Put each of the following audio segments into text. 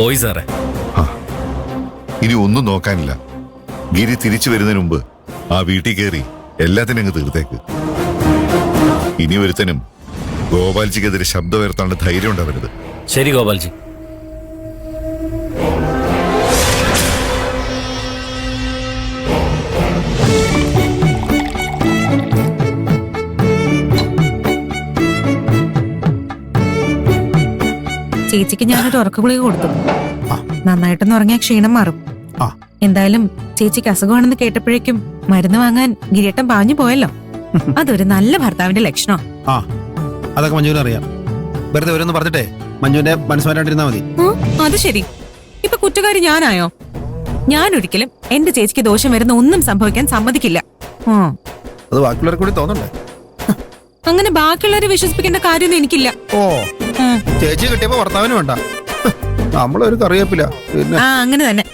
പോയി സാറേ. ഇനി ഒന്നും നോക്കാനില്ല. ഗിരി തിരിച്ചു വരുന്നതിന് മുമ്പ് ആ വീട്ടിൽ കയറി എല്ലാത്തിനും അങ്ങ് തീർത്തേക്ക്. ഇനി ഒരുത്തനും ഗോപാൽജിക്കെതിരെ ശബ്ദം ഉയർത്താനുള്ള ധൈര്യം ഉണ്ടാവരുത്. ശരി ഗോപാൽജി. ചേച്ചിക്ക് ഞാനൊരു ഉറക്കഗുളിക കൊടുത്തു. നന്നായിട്ടൊന്ന് ഉറങ്ങിയ ക്ഷീണം മാറും. എന്തായാലും ചേച്ചിക്ക് അസുഖമാണെന്ന് കേട്ടപ്പോഴേക്കും മരുന്ന് വാങ്ങാൻ ഗിരിയേട്ടൻ പാഞ്ഞു പോയല്ലോ. അതൊരു നല്ല ഭർത്താവിന്റെ ലക്ഷണം. അതൊക്കെ മഞ്ജുവിന് അറിയാം. വെറുതെ ഓരോന്ന് പറഞ്ഞിട്ടേ മഞ്ജുവിന്റെ മനസ്സുമാരാണ്ടിരുന്നാ മതി. അത് ശരി. ഇപ്പൊ കുറ്റക്കാരി ഞാനായോ? ഞാൻ ഒരിക്കലും എന്റെ ചേച്ചിക്ക് ദോഷം വരുന്ന ഒന്നും സംഭവിക്കാൻ സമ്മതിക്കില്ല. അത് ബാക്കിയുള്ളവരെ കൂടി തോന്നണ്ടേ? അങ്ങനെ ബാക്കിയുള്ളവരെ വിശ്വസിപ്പിക്കേണ്ട കാര്യമൊന്നും എനിക്കില്ല. ചേച്ചി കിട്ടിയപ്പോ ഭർത്താവിന് വേണ്ട. നമ്മളൊരു കറിയപ്പില്ല. പിന്നെ അങ്ങനെ തന്നെ.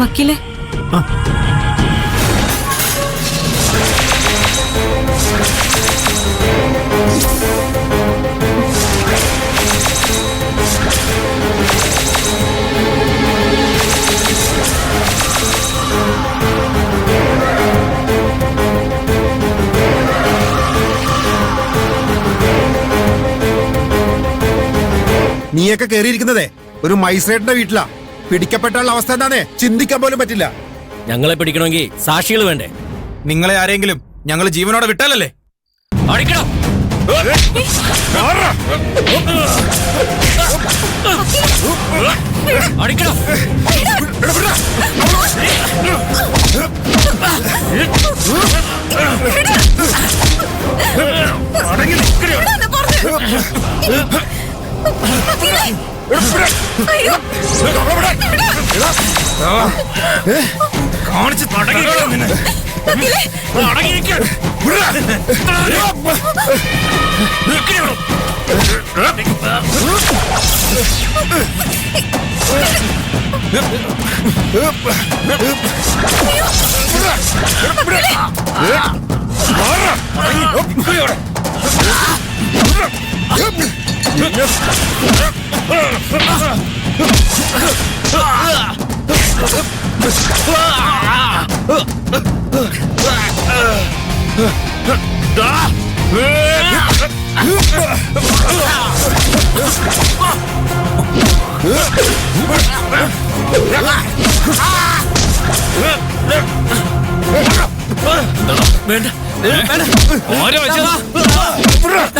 വക്കീലെ, നീയൊക്കെ കേറിയിരിക്കുന്നതേ ഒരു മജിസ്ട്രേറ്റിന്റെ വീട്ടിലാ. പിടിക്കപ്പെട്ടുള്ള അവസ്ഥ എന്താന്നേ ചിന്തിക്കാൻ പോലും പറ്റില്ല. ഞങ്ങളെ പിടിക്കണമെങ്കിൽ സാക്ഷികൾ വേണ്ടേ? നിങ്ങളെ ആരെങ്കിലും ഞങ്ങൾ ജീവനോടെ വിട്ടാലല്ലേ? അടിക്കണം. അടിക്കണം. കാണിച്ച്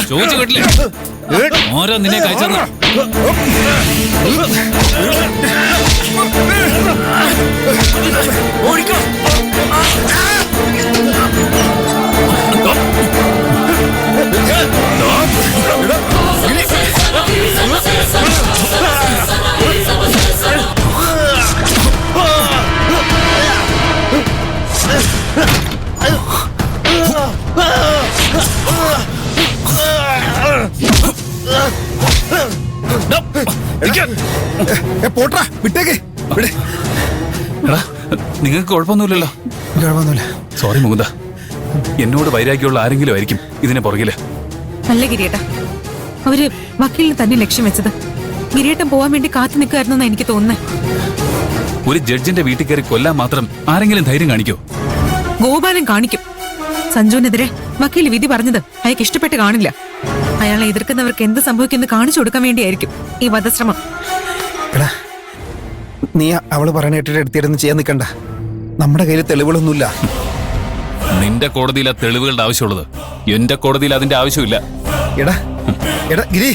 ചോദിച്ചു കേട്ടില്ലേ? ഓരോ നിന്നെ കഴിച്ചെന്ന്. ഓടിക്കോ. പോട്ടാ വിട്ടേക്ക്. നിങ്ങൾക്ക് കുഴപ്പമൊന്നുമില്ലല്ലോ? കുഴപ്പമൊന്നുമില്ല. സോറി മുകുന്ദ, എന്നോട് വൈരാഗ്യമുള്ള ആരെങ്കിലും ആയിരിക്കും ഇതിനെ പുറകില്. അല്ല ഗിരിയേട്ട, അവര് വക്കീലിന് തന്നെ ലക്ഷ്യം വെച്ചത്. ഗിരിയേട്ടൻ പോവാൻ വേണ്ടി കാത്തു നിൽക്കുമായിരുന്നെന്നാ എനിക്ക് തോന്നുന്നത്. ഒരു ജഡ്ജിന്റെ വീട്ടിൽ കയറി കൊല്ലാൻ മാത്രം ആരെങ്കിലും ധൈര്യം കാണിക്കോ? ഗോപാലൻ കാണിക്കും. സഞ്ജുവിനെതിരെ വക്കീൽ വിധി പറഞ്ഞത് അയാൾക്ക് ഇഷ്ടപ്പെട്ട് കാണില്ല. അയാളെ എതിർക്കുന്നവർക്ക് എന്ത് സംഭവിക്കുമെന്ന് കാണിച്ചു കൊടുക്കാൻ വേണ്ടിയായിരിക്കും ഈ വധശ്രമം. നീ അവള് പറയണ കേട്ടിട്ട് എടുത്തിരുന്ന് ചെയ്യാൻ നിൽക്കണ്ട. നമ്മുടെ കയ്യിൽ തെളിവുകളൊന്നുമില്ല. നിന്റെ കോടതിയിൽ ആ തെളിവുകളുടെ ആവശ്യമുള്ളത്. എന്റെ കോടതിയിൽ അതിന്റെ ആവശ്യമില്ല. എടാ ഗിരി,